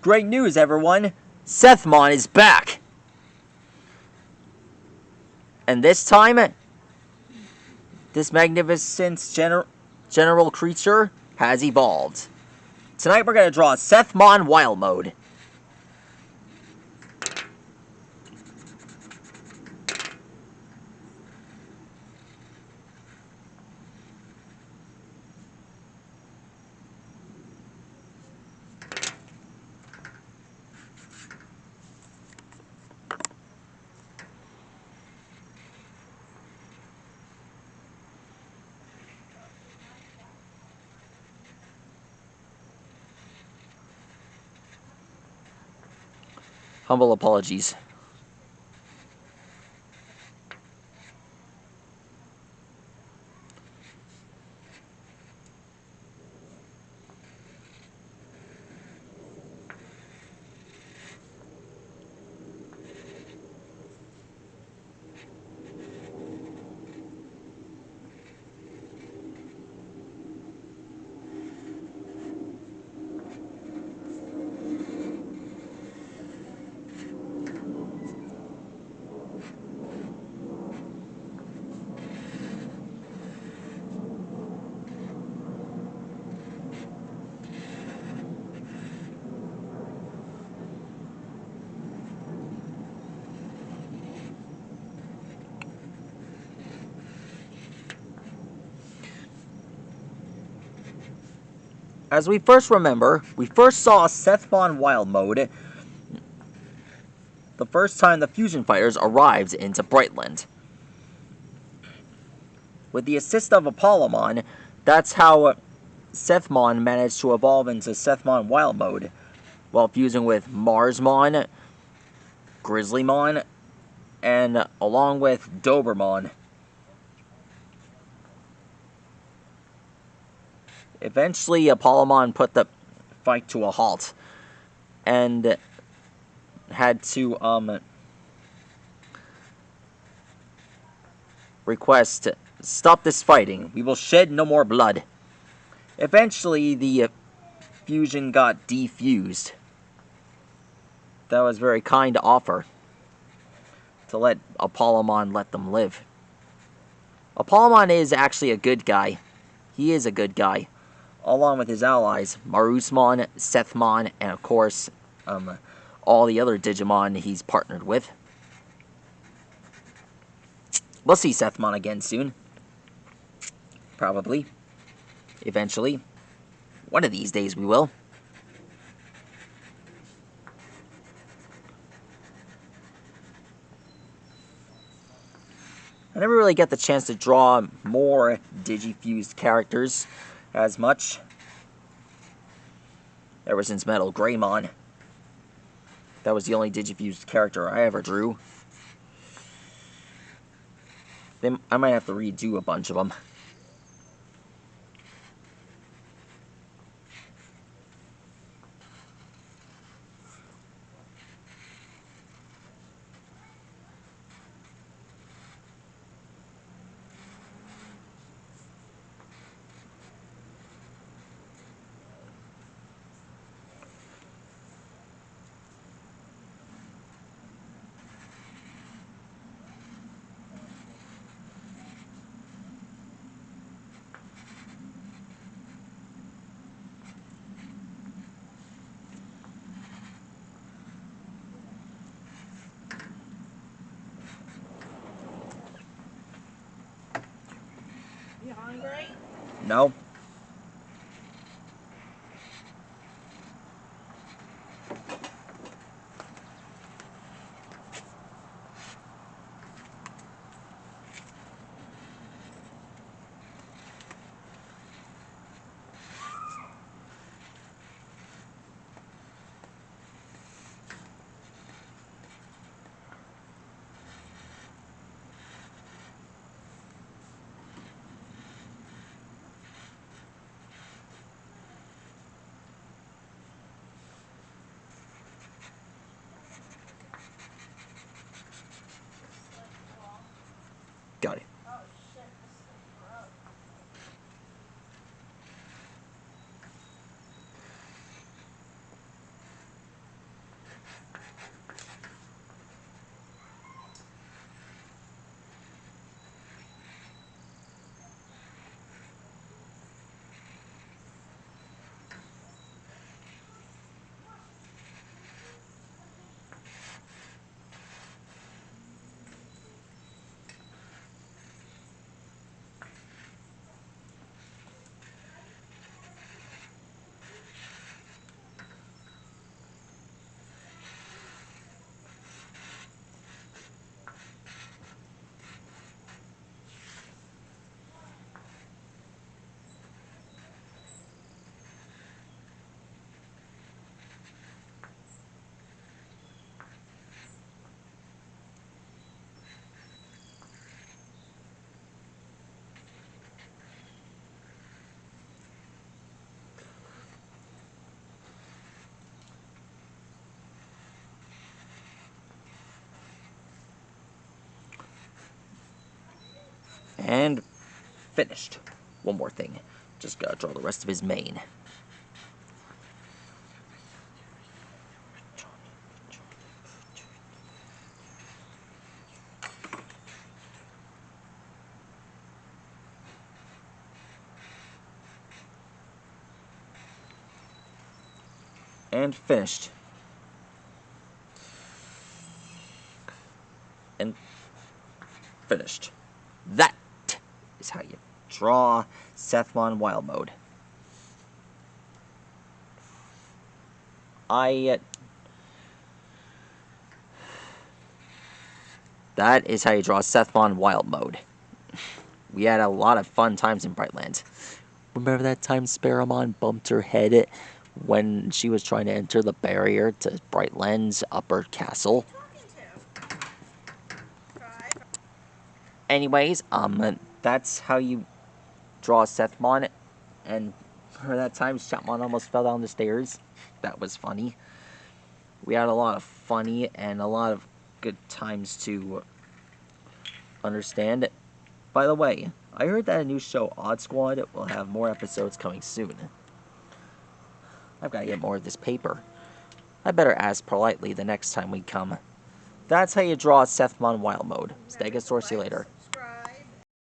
Great news, everyone! Sethmon is back! And this time, this magnificent general creature has evolved. Tonight we're going to draw Sethmon Wild Mode. Humble apologies. As we first remember, we first saw Sethmon Wild Mode the first time the Fusion Fighters arrived into Brightland. With the assist of Apollomon, that's how Sethmon managed to evolve into Sethmon Wild Mode, while fusing with Marsmon, Grizzlymon, and along with Dobermon. Eventually, Apollomon put the fight to a halt, and had to, request, "Stop this fighting. We will shed no more blood." Eventually, the fusion got defused. That was very kind to offer, to let Apollomon let them live. Apollomon is actually a good guy. He is a good guy, along with his allies, Marusmon, Sethmon, and of course, all the other Digimon he's partnered with. We'll see Sethmon again soon. Probably. Eventually. One of these days we will. I never really get the chance to draw more Digifused characters as much. Ever since Metal Greymon. That was the only Digifused character I ever drew. I might have to redo a bunch of them. You hungry? No. Got it. Oh shit, this is broke. And finished. One more thing. Just gotta draw the rest of his mane. And finished. And finished. That is how you draw Sethmon Wild Mode. That is how you draw Sethmon Wild Mode. We had a lot of fun times in Brightlands. Remember that time Sparamon bumped her head when she was trying to enter the barrier to Brightlands Upper Castle? Anyways, that's how you draw Sethmon. And for that time, Chapmon almost fell down the stairs. That was funny. We had a lot of funny and a lot of good times to understand. By the way, I heard that a new show, Odd Squad, will have more episodes coming soon. I've got to get more of this paper. I better ask politely the next time we come. That's how you draw Sethmon Wild Mode. Stegosaurus, see you later.